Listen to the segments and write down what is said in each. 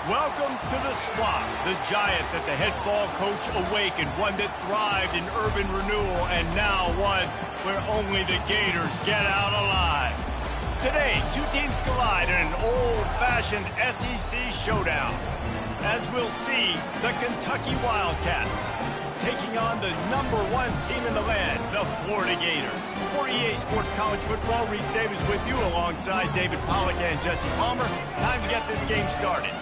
Welcome to the Swamp, the giant that the head ball coach awakened, one that thrived in urban renewal, and now one where only the Gators get out alive. Today, two teams collide in an old-fashioned SEC showdown. As we'll see, the Kentucky Wildcats taking on the #1 team in the land, the Florida Gators. For EA Sports College Football, Reese Davis with you alongside David Pollack and Jesse Palmer. Time to get this game started.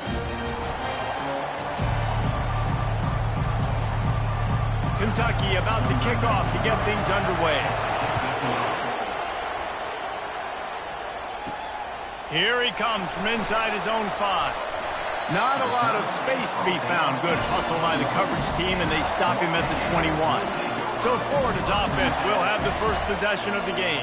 Kentucky about to kick off to get things underway. Here he comes from inside his own 5. Not a lot of space to be found. Good hustle by the coverage team, and they stop him at the 21. So Florida's offense will have the first possession of the game.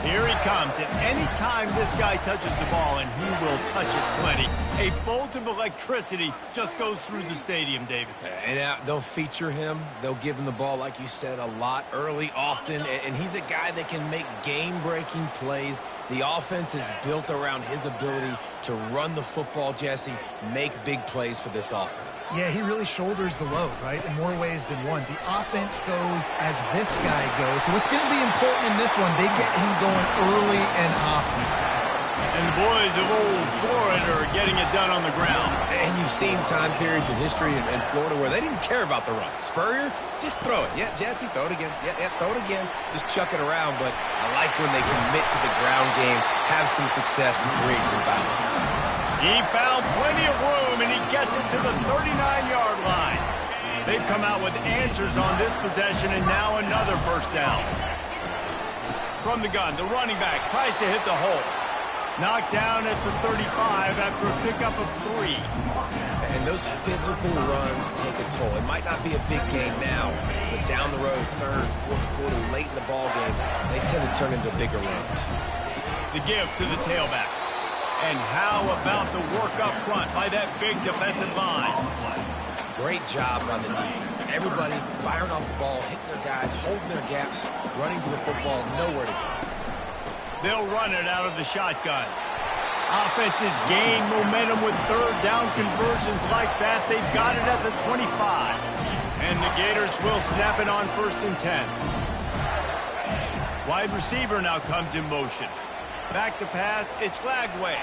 Here he comes, and any time this guy touches the ball, and he will touch it plenty, a bolt of electricity just goes through the stadium, David. And they'll feature him. They'll give him the ball, like you said, a lot, early, often, and he's a guy that can make game-breaking plays. The offense is built around his ability to run the football, Jesse, make big plays for this offense. Yeah, he really shoulders the load, right, in more ways than one. The offense goes as this guy goes, so it's going to be important in this one. They get him going early and often. And the boys of old Florida are getting it done on the ground. And you've seen time periods in history in Florida where they didn't care about the run. Spurrier, just throw it. Yeah, Jesse, throw it again. Yeah, throw it again. Just chuck it around. But I like when they commit to the ground game, have some success to create some balance. He found plenty of room, and he gets it to the 39-yard line. They've come out with answers on this possession, and now another first down. From the gun, the running back tries to hit the hole. Knocked down at the 35 after a pickup of 3. And those physical runs take a toll. It might not be a big game now, but down the road, third, fourth quarter, late in the ball games, they tend to turn into bigger runs. The give to the tailback. And how about the work up front by that big defensive line? Great job on the defense. Everybody firing off the ball, hitting their guys, holding their gaps, running to the football, nowhere to go. They'll run it out of the shotgun. Offenses gain momentum with third down conversions like that. They've got it at the 25. And the Gators will snap it on 1st and 10. Wide receiver now comes in motion. Back to pass, it's Lagway.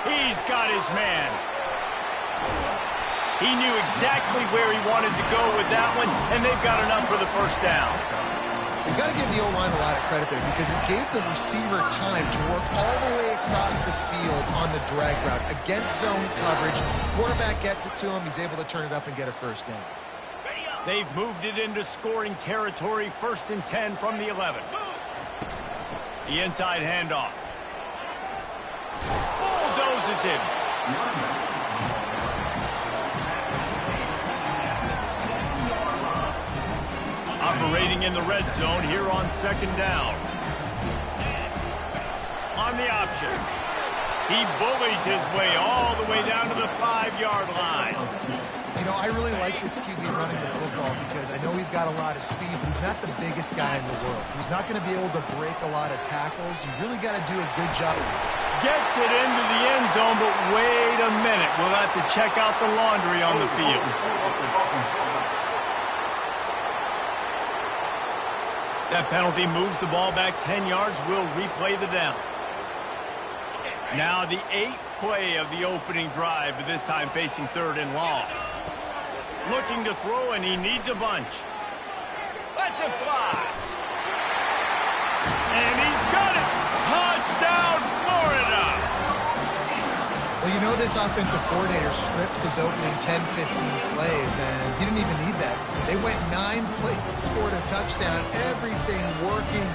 He's got his man. He knew exactly where he wanted to go with that one, and they've got enough for the first down. You've got to give the O-line a lot of credit there because it gave the receiver time to work all the way across the field on the drag route against zone coverage. Quarterback gets it to him. He's able to turn it up and get a first down. They've moved it into scoring territory. 1st and 10 from the 11. The inside handoff. Bulldozes him. Operating in the red zone here on 2nd down. On the option. He bullies his way all the way down to the 5-yard line. You know, I really like this QB running the football because I know he's got a lot of speed, but he's not the biggest guy in the world. So he's not going to be able to break a lot of tackles. You really got to do a good job. Gets it into the end zone, but wait a minute. We'll have to check out the laundry on the field. That penalty moves the ball back 10 yards. We'll replay the down. Now the 8th play of the opening drive, but this time facing 3rd and long. Looking to throw, and he needs a bunch. Let's it fly. And he's got it. Touchdown, Florida. Well, you know this offensive coordinator scripts his opening 10, 15 plays, and he didn't even need that. They went 9 plays and scored a touchdown. Everything working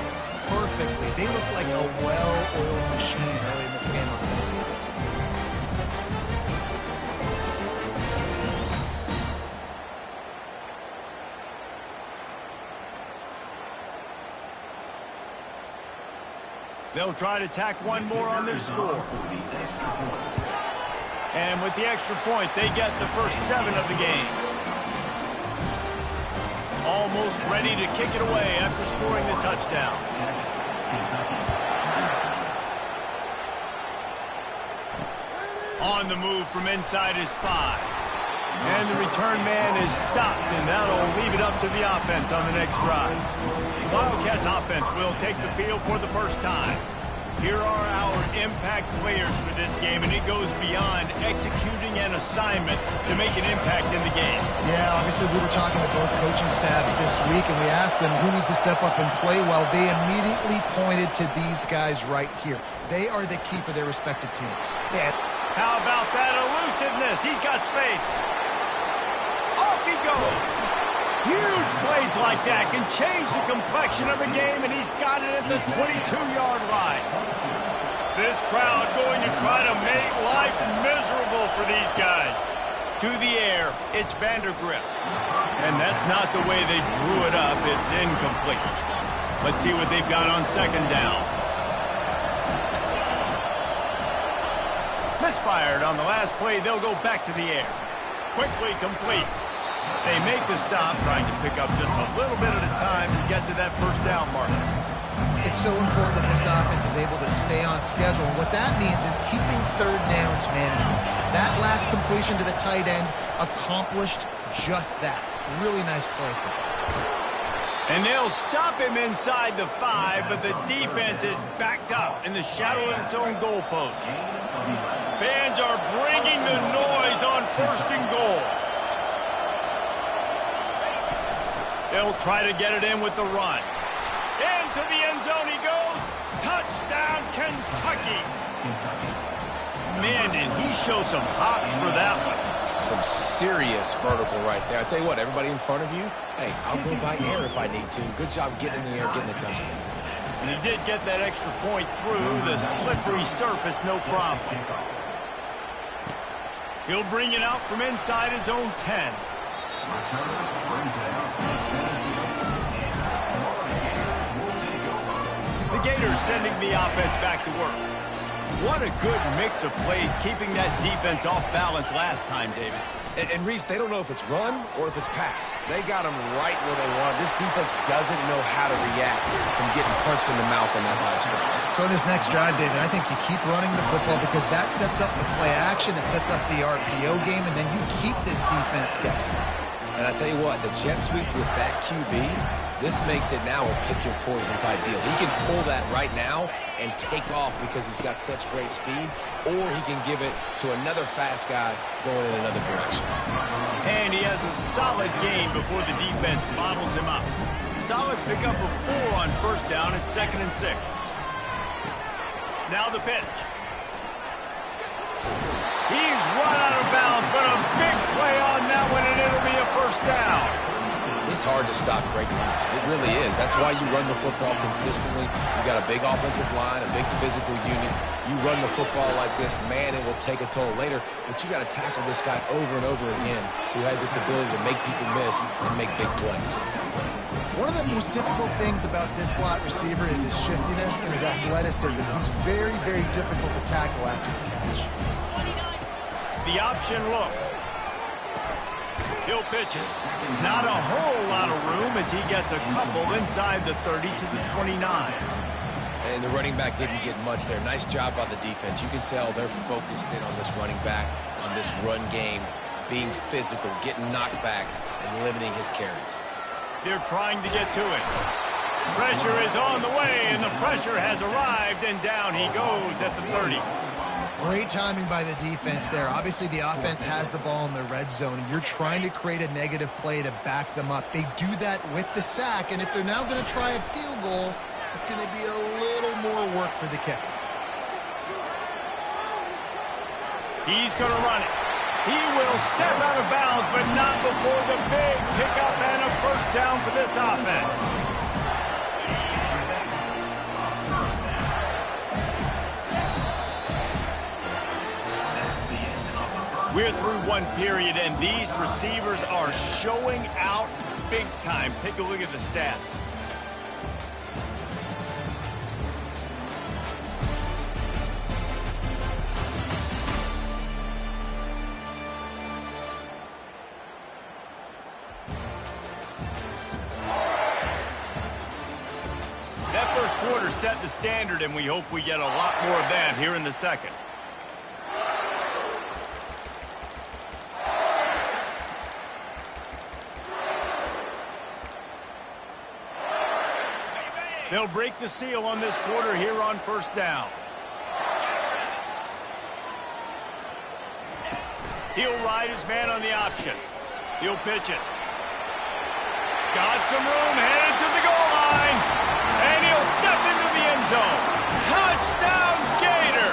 perfectly. They look like a well-oiled machine early in this game offensively. They'll try to tack one more on their score. And with the extra point, they get the first 7 of the game. Almost ready to kick it away after scoring the touchdown. On the move from inside his 5. And the return man is stopped, and that'll leave it up to the offense on the next drive. Wildcats offense will take the field for the first time. Here are our impact players for this game, and it goes beyond executing an assignment to make an impact in the game. Yeah, obviously we were talking to both coaching staffs this week, and we asked them who needs to step up and play well. They immediately pointed to these guys right here. They are the key for their respective teams. Yeah. How about that elusiveness? He's got space. Off he goes. Huge plays like that can change the complexion of the game, and he's got it at the 22-yard line. This crowd going to try to make life miserable for these guys. To the air, it's Vandergrift. And that's not the way they drew it up. It's incomplete. Let's see what they've got on second down. Misfired on the last play. They'll go back to the air. Quickly complete. They make the stop, trying to pick up just a little bit at a time to get to that first down marker. It's so important that this offense is able to stay on schedule. And what that means is keeping third downs management. That last completion to the tight end accomplished just that. Really nice play. And they'll stop him inside the 5, but the defense is backed up in the shadow of its own goalpost. Fans are bringing the noise on 1st and goal. They'll try to get it in with the run. Into the end zone he goes. Touchdown, Kentucky. Man, did he show some hops for that one. Some serious vertical right there. I tell you what, everybody in front of you, hey, I'll go by air if I need to. Good job getting in the air, getting the touchdown. And he did get that extra point through the slippery surface, no problem. He'll bring it out from inside his own 10. The Gators sending the offense back to work. What a good mix of plays, keeping that defense off balance last time, David. And Reese, they don't know if it's run or if it's pass. They got them right where they want. This defense doesn't know how to react from getting punched in the mouth on that last drive. So in this next drive, David, I think you keep running the football because that sets up the play action, it sets up the RPO game, and then you keep this defense guessing. And I tell you what, the jet sweep with that QB, this makes it now a pick-your-poison type deal. He can pull that right now and take off because he's got such great speed, or he can give it to another fast guy going in another direction. And he has a solid game before the defense bottles him up. Solid pickup of 4 on 1st down. It's 2nd and 6. Now the pitch. He's run out of bounds, but a big play on that one, and it'll be a 1st down. It's hard to stop great runners. It really is. That's why you run the football consistently. You've got a big offensive line, a big physical unit. You run the football like this, man, it will take a toll later. But you got to tackle this guy over and over again who has this ability to make people miss and make big plays. One of the most difficult things about this slot receiver is his shiftiness and his athleticism. He's very, very difficult to tackle after the catch. The option look. He'll pitch it. Not a whole lot of room as he gets a couple inside the 30 to the 29. And the running back didn't get much there. Nice job by the defense. You can tell they're focused in on this running back, on this run game, being physical, getting knockbacks, and limiting his carries. They're trying to get to it. Pressure is on the way, and the pressure has arrived, and down he goes at the 30. Great timing by the defense there. Obviously, the offense has the ball in the red zone, and you're trying to create a negative play to back them up. They do that with the sack, and if they're now going to try a field goal, it's going to be a little more work for the kicker. He's going to run it. He will step out of bounds, but not before the big pickup and a 1st down for this offense. We're through one period, and these receivers are showing out big time. Take a look at the stats. That first quarter set the standard, and we hope we get a lot more of that here in the second. They'll break the seal on this quarter here on first down. He'll ride his man on the option. He'll pitch it. Got some room, headed to the goal line. And he'll step into the end zone. Touchdown, Gator!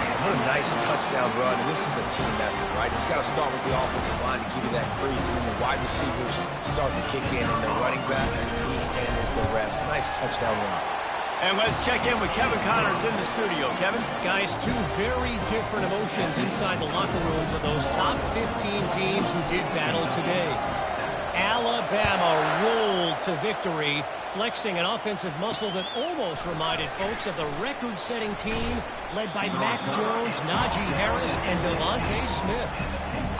Man, what a nice touchdown run. And this is a team effort, right? It's got to start with the offensive line to give you that crease. And then the wide receivers start to kick in. And the running back, he handles the rest. Nice touchdown run. And let's check in with Kevin Connors in the studio. Kevin? Guys, two very different emotions inside the locker rooms of those top 15 teams who did battle today. Alabama rolled to victory, flexing an offensive muscle that almost reminded folks of the record-setting team led by Mac Jones, Najee Harris, and Devontae Smith.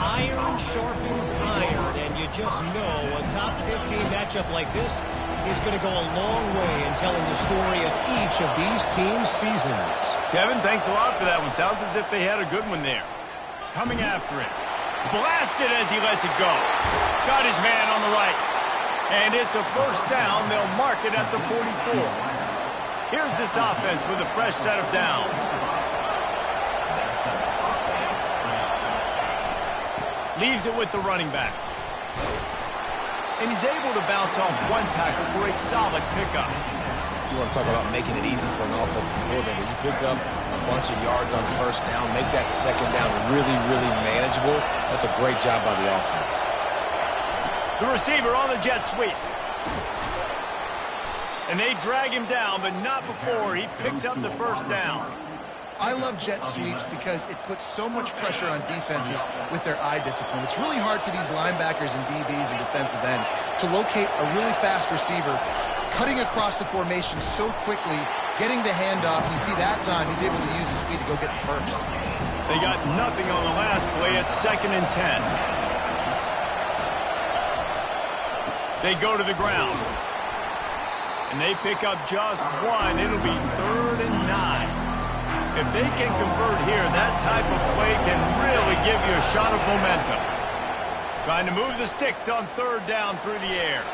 Iron sharpens iron, and you just know a top 15 matchup like this is going to go a long way in telling the story of each of these teams' seasons. Kevin, thanks a lot for that one. Sounds as if they had a good one there. Coming after it. Blasted as he lets it go. Got his man on the right. And it's a first down. They'll mark it at the 44. Here's this offense with a fresh set of downs. Leaves it with the running back. And he's able to bounce off one tackle for a solid pickup. You want to talk about making it easy for an offensive coordinator. You pick up a bunch of yards on first down, make that second down really, really manageable. That's a great job by the offense. The receiver on the jet sweep. And they drag him down, but not before he picks up the first down. I love jet sweeps because it puts so much pressure on defenses with their eye discipline. It's really hard for these linebackers and DBs and defensive ends to locate a really fast receiver, cutting across the formation so quickly, getting the handoff. You see that time, he's able to use his speed to go get the first. They got nothing on the last play. It's 2nd and 10. They go to the ground. And they pick up just one. It'll be 3rd and 9. If they can convert here, that type of play can really give you a shot of momentum. Trying to move the sticks on 3rd down through the air.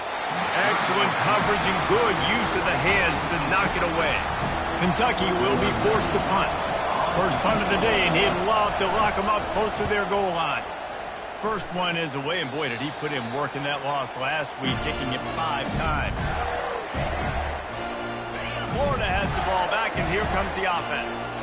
Excellent coverage and good use of the hands to knock it away. Kentucky will be forced to punt. First punt of the day, and he'd love to lock them up close to their goal line. First one is away, and boy, did he put in work in that loss last week, kicking it 5 times. Florida has the ball back, and here comes the offense.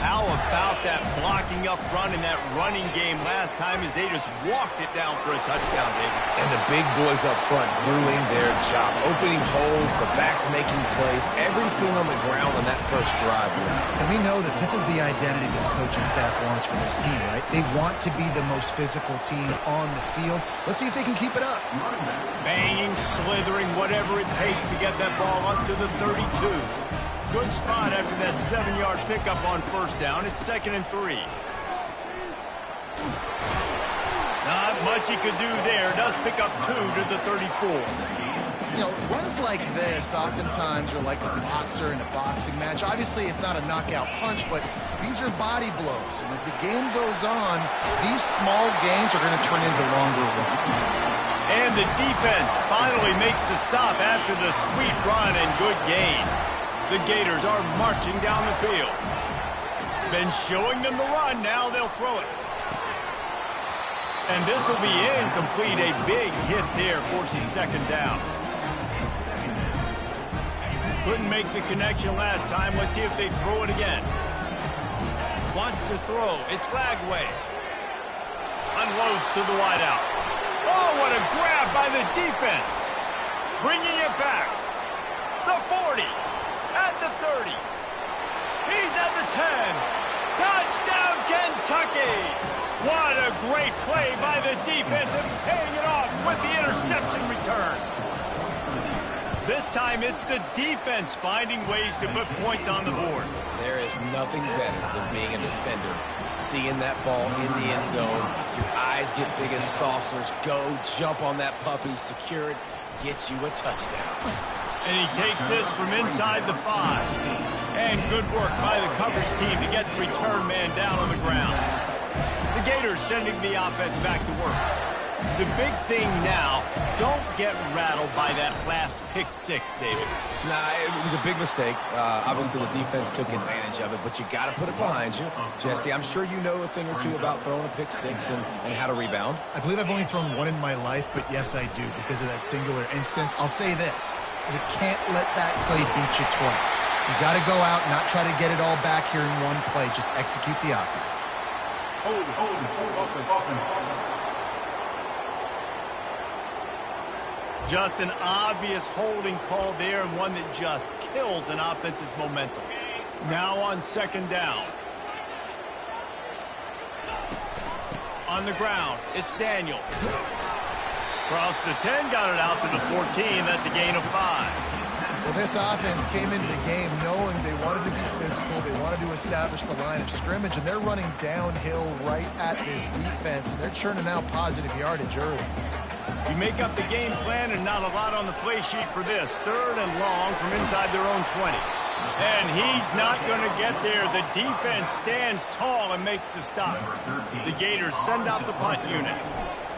How about that blocking up front in that running game last time as they just walked it down for a touchdown, David? And the big boys up front doing their job. Opening holes, the backs making plays, everything on the ground on that first drive. And we know that this is the identity this coaching staff wants for this team, right? They want to be the most physical team on the field. Let's see if they can keep it up. Banging, slithering, whatever it takes to get that ball up to the 32. Good spot after that 7-yard pickup on first down. It's 2nd and 3. Not much he could do there. Does pick up 2 to the 34. You know, runs like this oftentimes are like a boxer in a boxing match. Obviously, it's not a knockout punch, but these are body blows. And as the game goes on, these small gains are going to turn into longer runs. And the defense finally makes the stop after the sweet run and good gain. The Gators are marching down the field. Been showing them the run, now they'll throw it. And this will be incomplete. A big hit there forces 2nd down. Couldn't make the connection last time. Let's see if they throw it again. Wants to throw. It's Lagway. Unloads to the wideout. Oh, what a grab by the defense. Bringing it back. The 40. At the 30. He's at the 10. Touchdown, Kentucky! What a great play by the defense and paying it off with the interception return. This time it's the defense finding ways to put points on the board. There is nothing better than being a defender. Seeing that ball in the end zone, your eyes get big as saucers. Go, jump on that puppy, secure it, get you a touchdown. And he takes this from inside the 5. And good work by the coverage team to get the return man down on the ground. The Gators sending the offense back to work. The big thing now, don't get rattled by that last pick six, David. Nah, it was a big mistake. Obviously, the defense took advantage of it, but you got to put it behind you. Jesse, I'm sure you know a thing or two about throwing a pick six and how to rebound. I believe I've only thrown one in my life, but yes, I do because of that singular instance. I'll say this. You can't let that play beat you twice. You got to go out, not try to get it all back here in one play. Just execute the offense. Hold, open. Just an obvious holding call there, and one that just kills an offense's momentum. Now on second down. On the ground, it's Daniels. Across the 10, got it out to the 14. That's a gain of 5. Well, this offense came into the game knowing they wanted to be physical. They wanted to establish the line of scrimmage, and they're running downhill right at this defense, and they're churning out positive yardage early. You make up the game plan and not a lot on the play sheet for this. 3rd and long from inside their own 20. And he's not going to get there. The defense stands tall and makes the stop. The Gators send out the punt unit.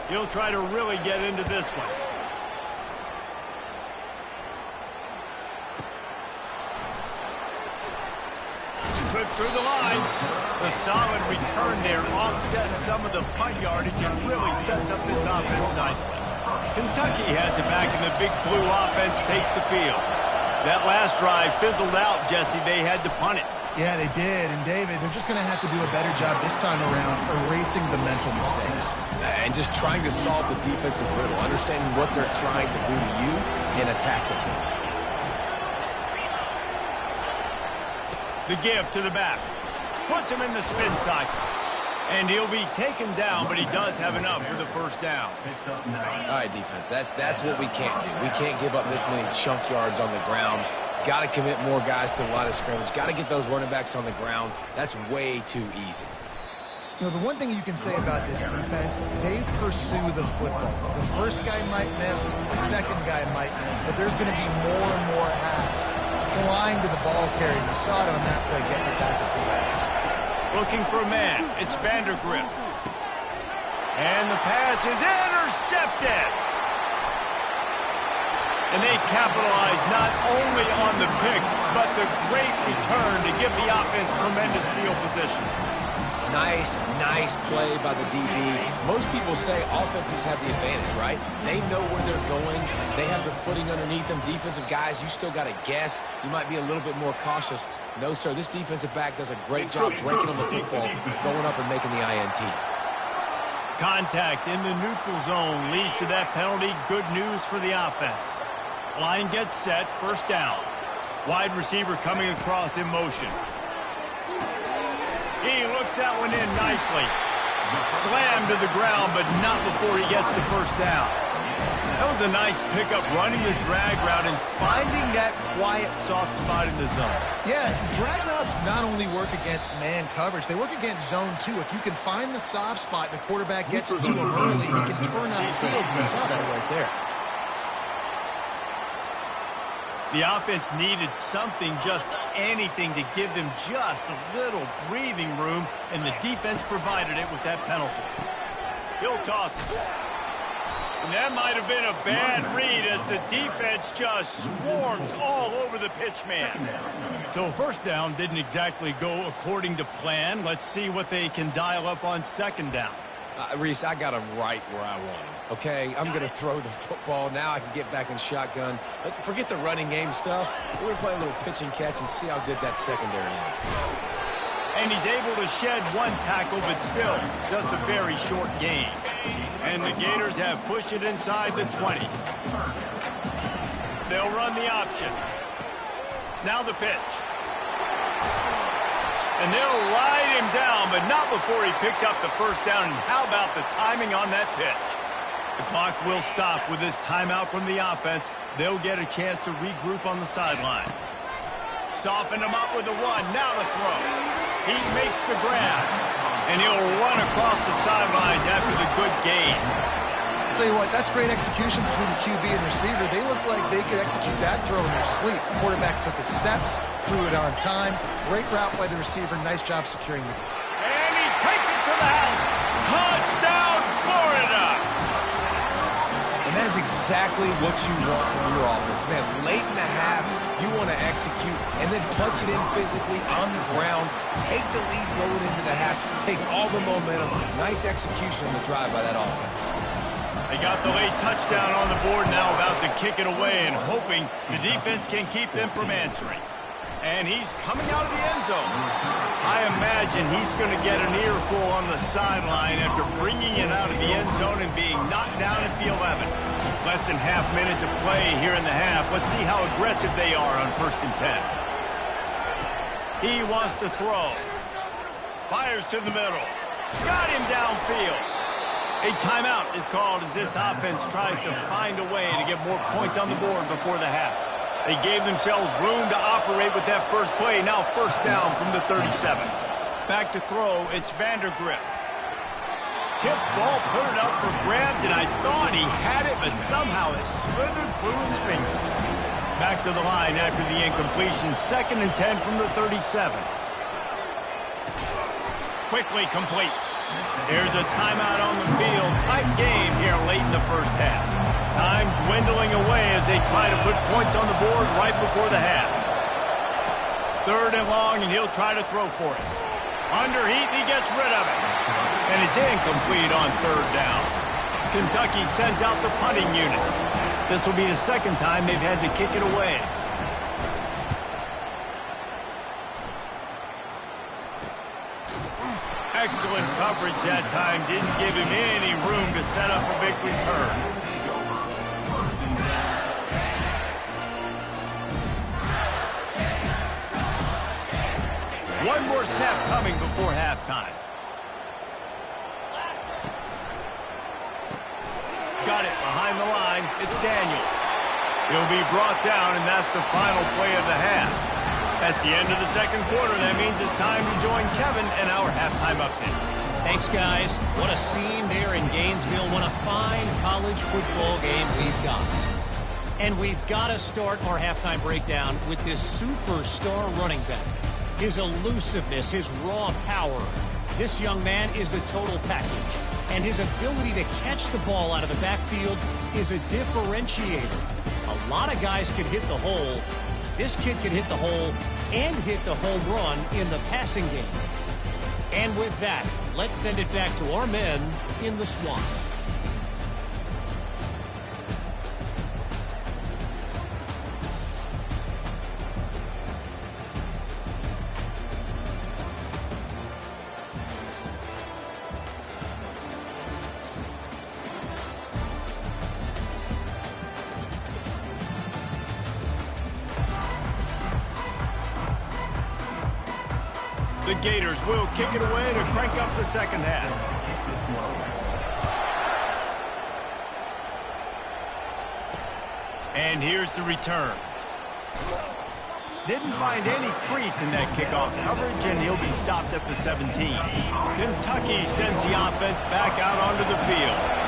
He'll try to really get into this one. Slips through the line. The solid return there offsets some of the punt yardage and really sets up this offense nicely. Kentucky has it back, and the big blue offense takes the field. That last drive fizzled out, Jesse. They had to punt it. Yeah, they did. And, David, they're just going to have to do a better job this time around erasing the mental mistakes. And just trying to solve the defensive riddle, understanding what they're trying to do to you and attacking them. The give to the back. Puts him in the spin cycle. And he'll be taken down, but he does have enough for the first down. All right, defense, that's what we can't do. We can't give up this many chunk yards on the ground. Got to commit more guys to the line of scrimmage. Got to get those running backs on the ground. That's way too easy. You know, the one thing you can say about this defense, they pursue the football. The first guy might miss, the second guy might miss, but there's going to be more and more hats flying to the ball carrier. You saw it on that play, getting the tackle for loss. Looking for a man. It's Vandergrift. And the pass is intercepted. And they capitalize not only on the pick, but the great return to give the offense tremendous field position. Nice play by the DB. Most people say offenses have the advantage, right? They know where they're going. They have the footing underneath them. Defensive guys, you still got to guess. You might be a little bit more cautious. No, sir, this defensive back does a great job breaking on the football, going up and making the INT. Contact in the neutral zone leads to that penalty. Good news for the offense. Line gets set, first down. Wide receiver coming across in motion. He looks that one in nicely. Slammed to the ground, but not before he gets the first down. That was a nice pickup, running the drag route and finding that quiet, soft spot in the zone. Yeah, drag routes not only work against man coverage, they work against zone too. If you can find the soft spot and the quarterback gets it to him early, he can turn upfield. You saw that right there. The offense needed something, just anything, to give them just a little breathing room, and the defense provided it with that penalty. He'll toss it. And that might have been a bad read as the defense just swarms all over the pitch man. So first down didn't exactly go according to plan. Let's see what they can dial up on second down. Reese, I got him right where I want him. Okay, I'm going to throw the football. Now I can get back in shotgun. Let's forget the running game stuff. We're going to play a little pitch and catch and see how good that secondary is. And he's able to shed one tackle, but still just a very short gain. And the Gators have pushed it inside the 20. They'll run the option. Now the pitch. And they'll ride him down, but not before he picks up the first down. And how about the timing on that pitch? The clock will stop with this timeout from the offense. They'll get a chance to regroup on the sideline. Soften him up with the run. Now the throw. He makes the grab. And he'll run across the sidelines after the good gain. I'll tell you what, that's great execution between the QB and receiver. They look like they could execute that throw in their sleep. The quarterback took his steps, threw it on time. Great route by the receiver. Nice job securing the. And he takes it to the house. Touchdown, Florida! exactly what you want from your offense. Man, late in the half, you want to execute and then punch it in physically on the ground, take the lead going into the half, take all the momentum. Nice execution on the drive by that offense. They got the late touchdown on the board, now about to kick it away and hoping the defense can keep them from answering. And he's coming out of the end zone. I imagine he's going to get an earful on the sideline after bringing it out of the end zone and being knocked down at the 11. Less than half minute to play here in the half. Let's see how aggressive they are on 1st and 10. He wants to throw. Fires to the middle. Got him downfield. A timeout is called as this offense tries to find a way to get more points on the board before the half. They gave themselves room to operate with that first play. Now 1st down from the 37. Back to throw, it's Vandergrift. Tip ball, put it up for grabs, and I thought he had it, but somehow it slithered through his fingers. Back to the line after the incompletion. 2nd and 10 from the 37. Quickly complete. There's a timeout on the field. Tight game here late in the first half. Time dwindling away as they try to put points on the board right before the half. 3rd and long, and he'll try to throw for it. Under heat, and he gets rid of it. And it's incomplete on 3rd down. Kentucky sends out the punting unit. This will be the 2nd time they've had to kick it away. Excellent coverage that time. Didn't give him any room to set up a big return. One more snap coming before halftime. Got it behind the line. It's Daniels. He'll be brought down, and that's the final play of the half. That's the end of the 2nd quarter. That means it's time to join Kevin and our halftime update. Thanks, guys. What a scene there in Gainesville. What a fine college football game we've got. And we've got to start our halftime breakdown with this superstar running back. His elusiveness, his raw power. This young man is the total package. And his ability to catch the ball out of the backfield is a differentiator. A lot of guys can hit the hole. This kid can hit the hole and hit the home run in the passing game. And with that, let's send it back to our men in the swamp. The Gators will kick it away to crank up the 2nd half. And here's the return. Didn't find any crease in that kickoff coverage, and he'll be stopped at the 17. Kentucky sends the offense back out onto the field.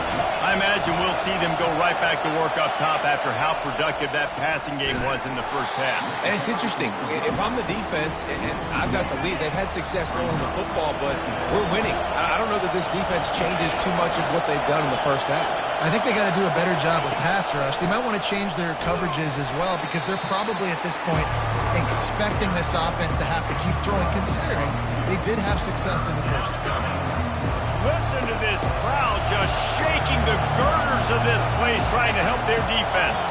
I imagine we'll see them go right back to work up top after how productive that passing game was in the first half. And it's interesting. If I'm the defense and I've got the lead, they've had success throwing the football, but we're winning. I don't know that this defense changes too much of what they've done in the first half. I think they got to do a better job with pass rush. They might want to change their coverages as well because they're probably at this point expecting this offense to have to keep throwing, considering they did have success in the first half. Listen to this crowd just shaking the girders of this place trying to help their defense.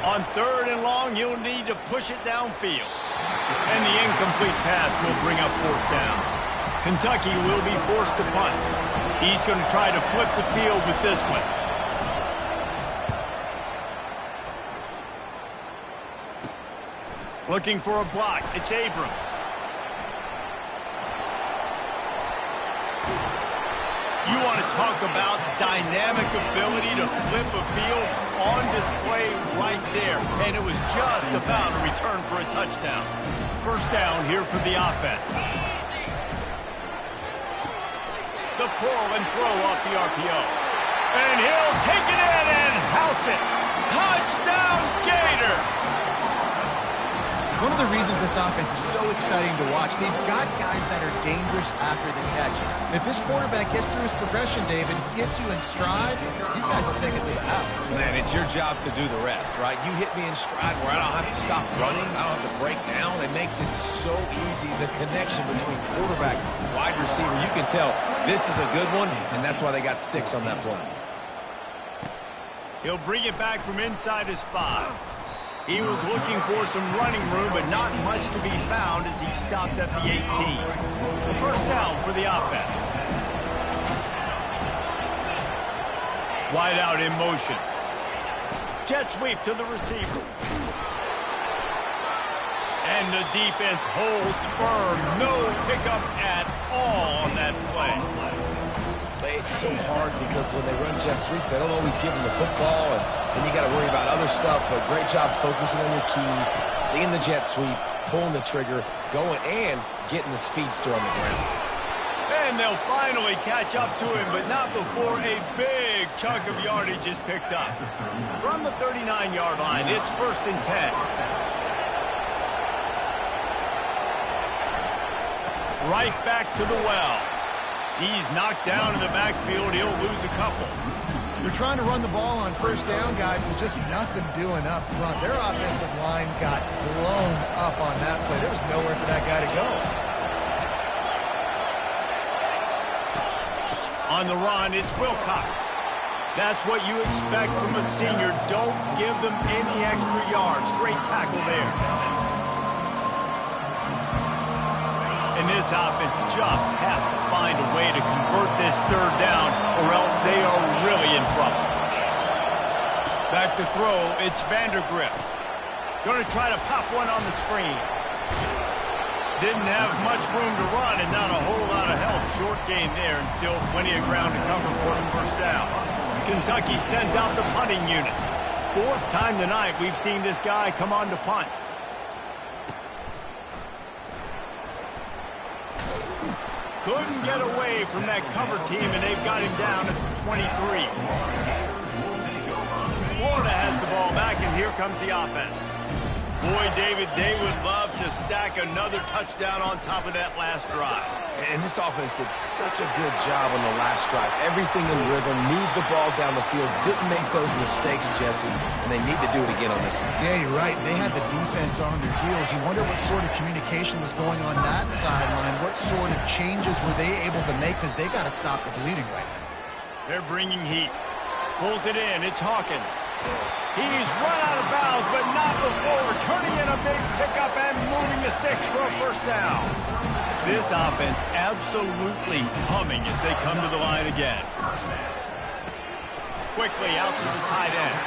On 3rd and long, you'll need to push it downfield. And the incomplete pass will bring up 4th down. Kentucky will be forced to punt. He's going to try to flip the field with this one. Looking for a block. It's Abrams. You want to talk about dynamic ability to flip a field on display right there. And it was just about a return for a touchdown. 1st down here for the offense. The pull and throw off the RPO. And he'll take it in and house it. Touchdown, Gators! One of the reasons this offense is so exciting to watch, they've got guys that are dangerous after the catch. And if this quarterback gets through his progression, David, gets you in stride, these guys will take it to the house. Man, it's your job to do the rest, right? You hit me in stride where I don't have to stop running, I don't have to break down. It makes it so easy, the connection between quarterback and wide receiver. You can tell this is a good one, and that's why they got 6 on that play. He'll bring it back from inside his 5. He was looking for some running room, but not much to be found as he stopped at the 18. The first down for the offense. Wide out in motion. Jet sweep to the receiver. And the defense holds firm. No pickup at all on that play. It's so hard because when they run jet sweeps, they don't always give them the football, and then you got to worry about other stuff. But great job focusing on your keys, seeing the jet sweep, pulling the trigger, going and getting the speedster on the ground. And they'll finally catch up to him, but not before a big chunk of yardage is picked up. From the 39-yard line, it's 1st and 10. Right back to the well. He's knocked down in the backfield. He'll lose a couple. They're trying to run the ball on first down, guys, but just nothing doing up front. Their offensive line got blown up on that play. There was nowhere for that guy to go. On the run, it's Wildcats. That's what you expect from a senior. Don't give them any extra yards. Great tackle there. And this offense just has to find a way to convert this 3rd down, or else they are really in trouble. Back to throw, it's Vandergrift. Going to try to pop one on the screen. Didn't have much room to run and not a whole lot of help. Short gain there and still plenty of ground to cover for the first down. Kentucky sends out the punting unit. 4th time tonight we've seen this guy come on to punt. Couldn't get away from that cover team, and they've got him down at the 23. Florida has the ball back, and here comes the offense. Boy, David, they would love to stack another touchdown on top of that last drive. And this offense did such a good job on the last drive. Everything in rhythm, moved the ball down the field, didn't make those mistakes, Jesse, and they need to do it again on this one. Yeah, you're right. They had the defense on their heels. You wonder what sort of communication was going on that sideline. What sort of changes were they able to make, because they got to stop the bleeding right now. They're bringing heat. Pulls it in. It's Hawkins. He's run out of bounds, but not before turning in a big pickup and moving the sticks for a first down. This offense absolutely humming as they come to the line again. Quickly out to the tight end.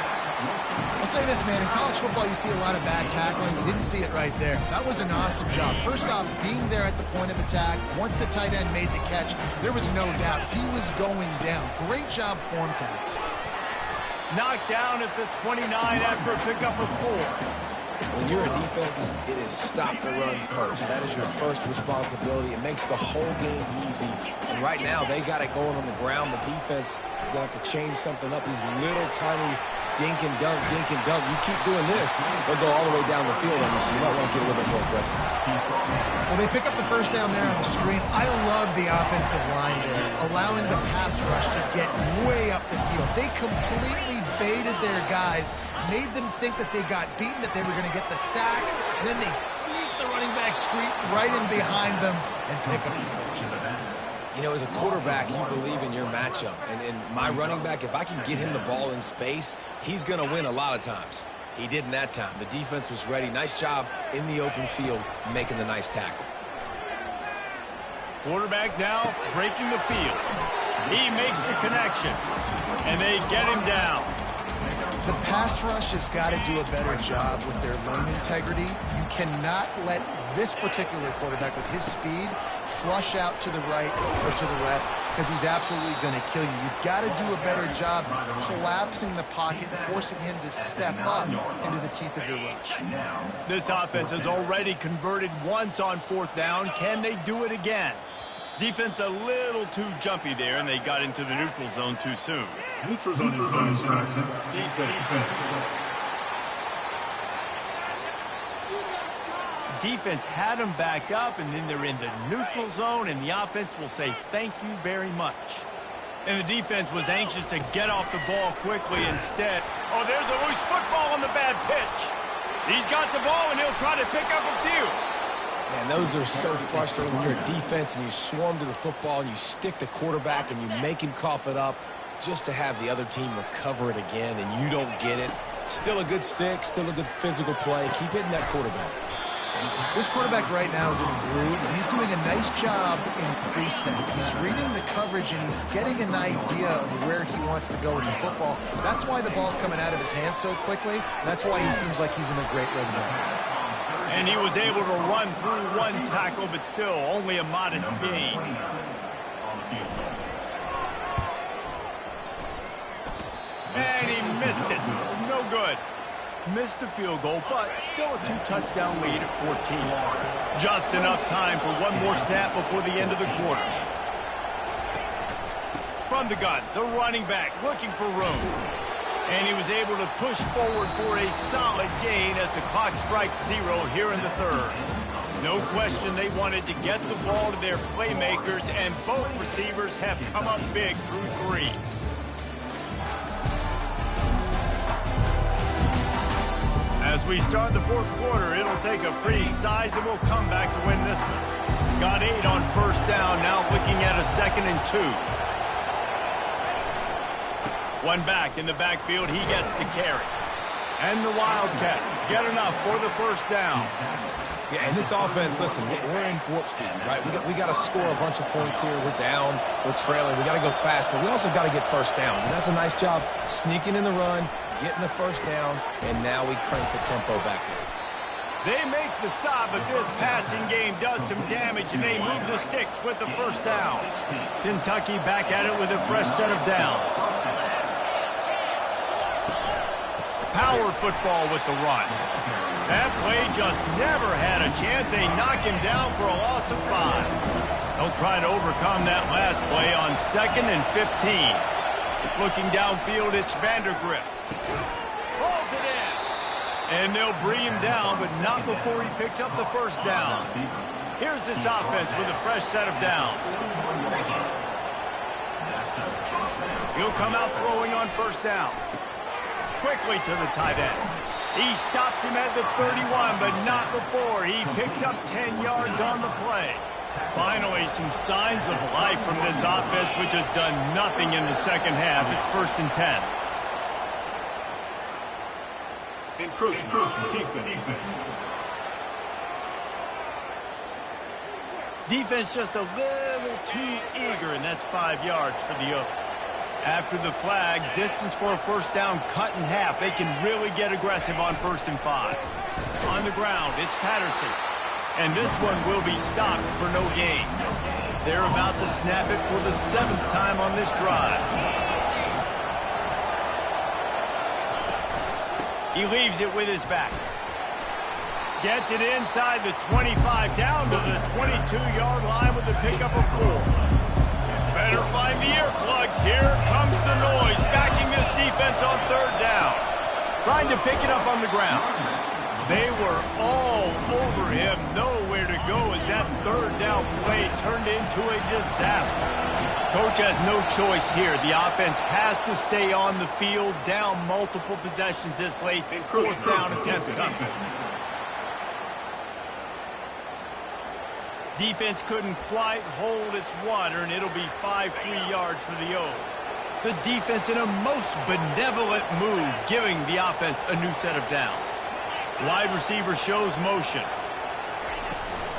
I'll say this, man. In college football, you see a lot of bad tackling. You didn't see it right there. That was an awesome job. First off, being there at the point of attack. Once the tight end made the catch, there was no doubt he was going down. Great job form tackle. Knocked down at the 29 after a pickup of 4. When you're a defense, it is stop the run first. That is your first responsibility. It makes the whole game easy. And right now, they got it going on the ground. The defense is going to have to change something up. These little tiny dink and dunk, dink and dunk. You keep doing this, they'll go all the way down the field on you, so you might want to get a little bit more aggressive. Well, they pick up the first down there on the screen. I love the offensive line there, allowing the pass rush to get way up the field. They completely baited their guys, made them think that they got beaten, that they were going to get the sack, and then they sneak the running back screen right in behind them and pick up the first. You know, as a quarterback, you believe in your matchup. And my running back, if I can get him the ball in space, he's going to win a lot of times. He didn't that time. The defense was ready. Nice job in the open field making the nice tackle. Quarterback now breaking the field. He makes the connection, and they get him down. The pass rush has got to do a better job with their lane integrity. You cannot let this particular quarterback with his speed flush out to the right or to the left, because he's absolutely going to kill you. You've got to do a better job collapsing the pocket and forcing him to step up into the teeth of your rush. This offense has already converted once on 4th down. Can they do it again? Defense a little too jumpy there, and they got into the neutral zone too soon. Neutral zone defense. defense had them backed up, and then they're in the neutral zone, and the offense will say thank you very much. And the defense was anxious to get off the ball quickly instead. Oh, there's a loose football on the bad pitch. He's got the ball, and he'll try to pick up a few. Man, those are so frustrating when you're a defense and you swarm to the football and you stick the quarterback and you make him cough it up just to have the other team recover it again, and you don't get it. Still a good stick, still a good physical play. Keep hitting that quarterback. This quarterback right now is in a groove, and he's doing a nice job in pre-snap. He's reading the coverage, and he's getting an idea of where he wants to go with the football. That's why the ball's coming out of his hands so quickly, and that's why he seems like he's in a great rhythm. And he was able to run through one tackle, but still only a modest gain. And he missed it. No good. Missed the field goal, but still a 2-touchdown lead at 14. Just enough time for one more snap before the end of the quarter. From the gun, the running back looking for room. And he was able to push forward for a solid gain as the clock strikes 0 here in the third. No question they wanted to get the ball to their playmakers, and both receivers have come up big through 3. As we start the fourth quarter, it'll take a pretty sizable comeback to win this one. Got 8 on first down, now looking at a 2nd and 2. One back in the backfield, he gets the carry. And the Wildcats get enough for the first down. Yeah, and this offense, listen, we're in warp speed, right? We got to score a bunch of points here. We're down, we're trailing. We got to go fast, but we also got to get first downs. And that's a nice job sneaking in the run, getting the first down, and now we crank the tempo back in. They make the stop, but this passing game does some damage, and they move the sticks with the first down. Kentucky back at it with a fresh set of downs. Power football with the run. That play just never had a chance. They knock him down for a loss of 5. They'll try to overcome that last play on 2nd and 15. Looking downfield, it's Vandergrift. Pulls it in. And they'll bring him down, but not before he picks up the first down. Here's this offense with a fresh set of downs. He'll come out throwing on first down. Quickly to the tight end. He stops him at the 31, but not before he picks up 10 yards on the play. Finally, some signs of life from this offense, which has done nothing in the second half. It's 1st and 10. Defense just a little too eager, and that's 5 yards for the Oak. After the flag, distance for a first down cut in half. They can really get aggressive on 1st and 5. On the ground, it's Patterson. And this one will be stopped for no gain. They're about to snap it for the 7th time on this drive. He leaves it with his back. Gets it inside the 25, down to the 22-yard line with the pickup of 4. Better find the earplugs. Here comes the noise, backing this defense on 3rd down. Trying to pick it up on the ground. They were all over him, nowhere to go as that 3rd down play turned into a disaster. Coach has no choice here. The offense has to stay on the field, down multiple possessions this late. 4th down attempt coming. Defense couldn't quite hold its water, and it'll be 5 free yards for the O. The defense in a most benevolent move, giving the offense a new set of downs. Wide receiver shows motion.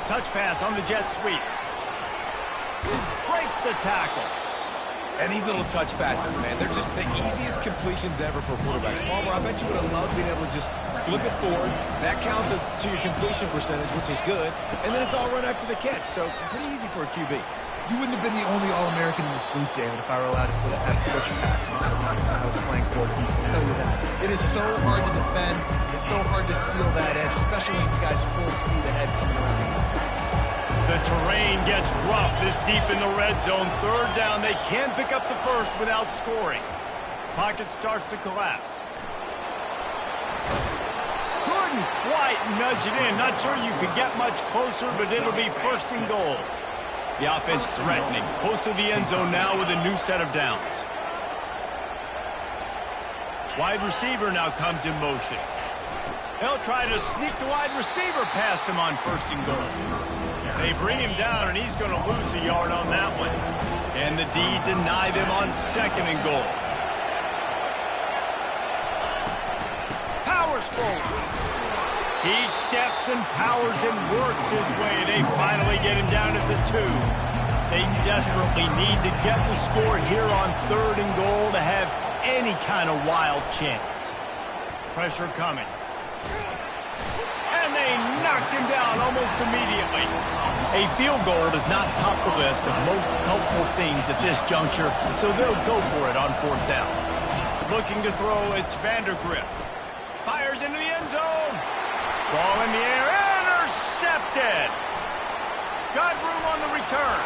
Touch pass on the jet sweep. Breaks the tackle. And these little touch passes, man, they're just the easiest completions ever for quarterbacks. Palmer, I bet you would have loved being able to just flip it forward. That counts as to your completion percentage, which is good. And then it's all run after the catch, so pretty easy for a QB. You wouldn't have been the only All-American in this booth, David, if I were allowed to have push passes when I was playing quarterback. I'll tell you that. It is so hard to defend. It's so hard to seal that edge, especially when this guy's full speed ahead coming around the inside. The terrain gets rough this deep in the red zone. 3rd down, they can't pick up the first without scoring. Pocket starts to collapse. Couldn't Couldn't quite nudge it in. Not sure you could get much closer, but it'll be first and goal. The offense threatening. Close to the end zone now with a new set of downs. Wide receiver now comes in motion. They'll try to sneak the wide receiver past him on first and goal. They bring him down, and he's going to lose a yard on that one. And the D deny them on second and goal. Powers forward. He steps and powers and works his way. They finally get him down at the 2. They desperately need to get the score here on third and goal to have any kind of wild chance. Pressure coming. And they knocked him down almost immediately. A field goal does not top the list of most helpful things at this juncture, so they'll go for it on fourth down. Looking to throw, it's Vandergrift. Fires into the end zone. Ball in the air, intercepted. Got room on the return.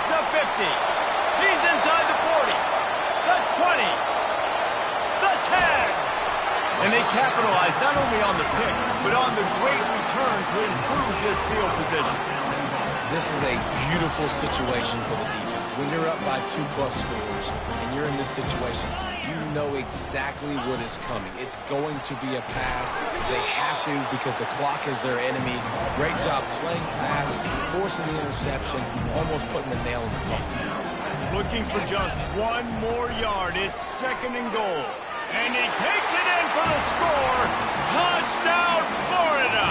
The 50. He's inside the 40. The 20. The 10. And they capitalized not only on the pick, but on the great return to improve this field position. This is a beautiful situation for the defense. When you're up by 2+ scores and you're in this situation, you know exactly what is coming. It's going to be a pass. They have to because the clock is their enemy. Great job playing pass, forcing the interception, almost putting the nail in the coffin. Looking for just one more yard. It's second and goal. And he takes it in for the score. Touchdown, Florida!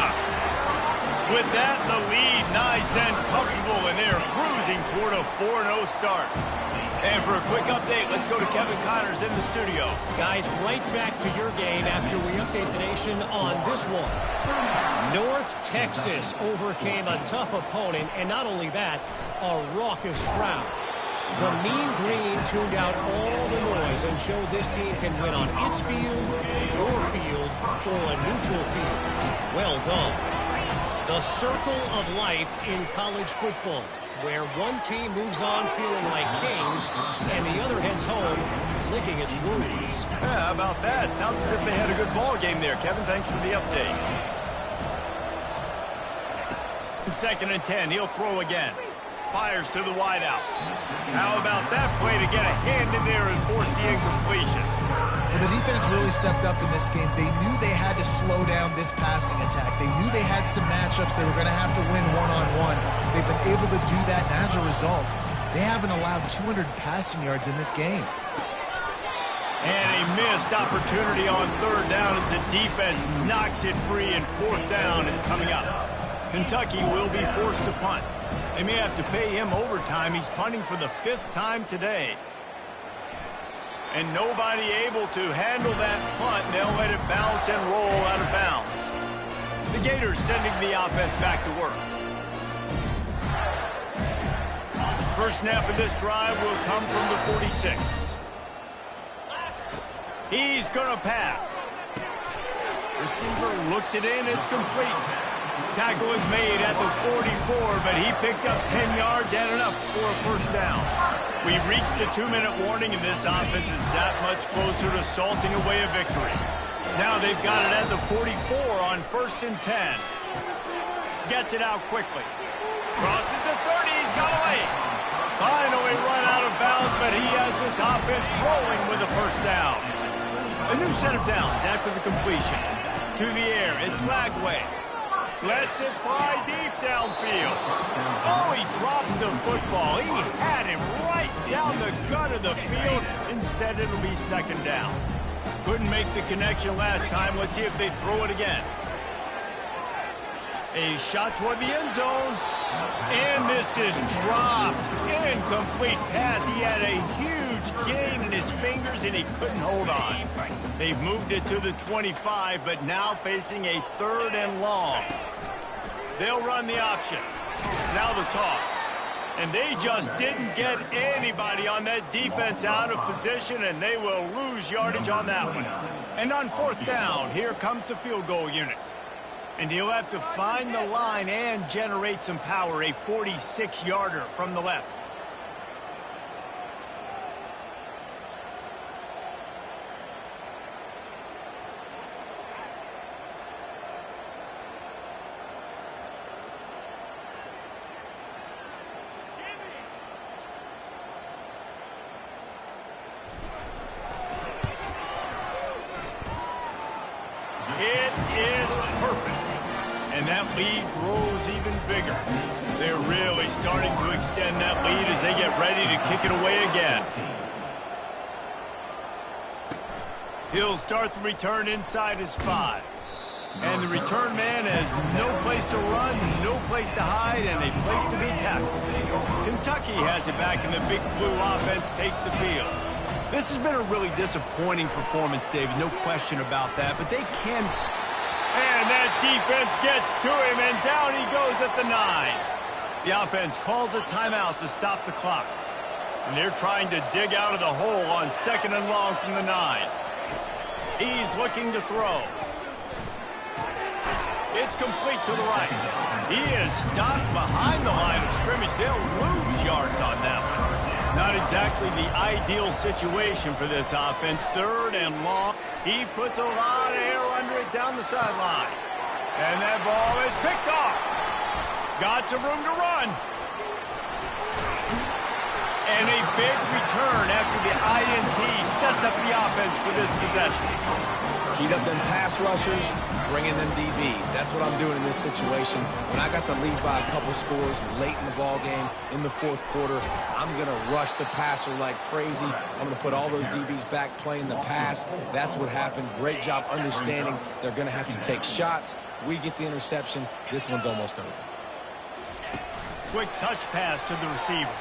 With that, the lead nice and comfortable, and they're cruising toward a 4-0 start. And for a quick update, let's go to Kevin Connors in the studio. Guys, right back to your game after we update the nation on this one. North Texas overcame a tough opponent, and not only that, a raucous crowd. The Mean Green tuned out all the noise and showed this team can win on its field, your field, or a neutral field. Well done. The circle of life in college football, where one team moves on feeling like kings and the other heads home licking its wounds. Yeah, how about that? Sounds as if they had a good ball game there. Kevin, thanks for the update. Second and 10, he'll throw again. Fires to the wideout. How about that play to get a hand in there and force the incompletion? Well, the defense really stepped up in this game. They knew they had to slow down this passing attack. They knew they had some matchups they were going to have to win one-on-one. They've been able to do that, and as a result, they haven't allowed 200 passing yards in this game. And a missed opportunity on third down as the defense knocks it free, and fourth down is coming up. Kentucky will be forced to punt. They may have to pay him overtime. He's punting for the 5th time today. And nobody able to handle that punt. They'll let it bounce and roll out of bounds. The Gators sending the offense back to work. First snap of this drive will come from the 46. He's going to pass. Receiver looks it in. It's complete. Tackle is made at the 44, but he picked up 10 yards and enough for a first down. We've reached the 2-minute warning, and this offense is that much closer to salting away a victory. Now they've got it at the 44 on first and 10. Gets it out quickly. Crosses the 30. He's got away. Finally run out of bounds, but he has this offense rolling with a first down. A new set of downs after the completion. To the air, it's Lagway. Lets it fly deep downfield. Oh, he drops the football. He had him right down the gut of the field. Instead, it'll be second down. Couldn't make the connection last time. Let's see if they throw it again. A shot toward the end zone. And this is dropped. Incomplete pass. He had a huge gain in his fingers, and he couldn't hold on. They've moved it to the 25, but now facing a 3rd and long. They'll run the option. Now the toss. And they just didn't get anybody on that defense out of position, and they will lose yardage on that one. And on fourth down, here comes the field goal unit. And he'll have to find the line and generate some power, a 46-yarder from the left. And that lead grows even bigger. They're really starting to extend that lead as they get ready to kick it away again. He'll start the return inside his 5. And the return man has no place to run, no place to hide, and a place to be tackled. Kentucky has it back, and the Big Blue offense takes the field. This has been a really disappointing performance, David, no question about that, but they can... And that defense gets to him, and down he goes at the 9. The offense calls a timeout to stop the clock. And they're trying to dig out of the hole on 2nd and long from the 9. He's looking to throw. It's complete to the right. He is stopped behind the line of scrimmage. They'll lose yards on that one. Not exactly the ideal situation for this offense. 3rd and long. He puts a lot of air under it down the sideline. And that ball is picked off. Got some room to run. And a big return after the INT sets up the offense for this possession. Heat up them pass rushers, bring in them DBs. That's what I'm doing in this situation. When I got the lead by a couple scores late in the ball game, in the 4th quarter, I'm going to rush the passer like crazy. I'm going to put all those DBs back playing the pass. That's what happened. Great job understanding they're going to have to take shots. We get the interception. This one's almost over. Quick touch pass to the receiver.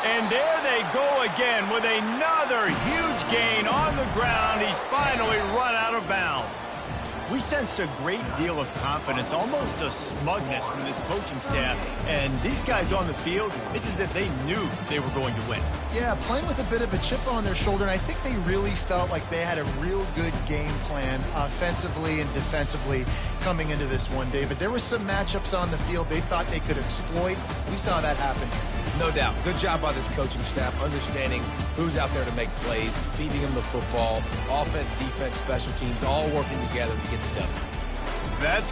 And there they go again with another huge gain on the ground. He's finally run out of bounds. We sensed a great deal of confidence, almost a smugness from this coaching staff. And these guys on the field, it's as if they knew they were going to win. Yeah, playing with a bit of a chip on their shoulder, and I think they really felt like they had a real good game plan offensively and defensively coming into this one, David. There were some matchups on the field they thought they could exploit. We saw that happen. No doubt. Good job by this coaching staff, understanding who's out there to make plays, feeding them the football, offense, defense, special teams, all working together to get the W. That's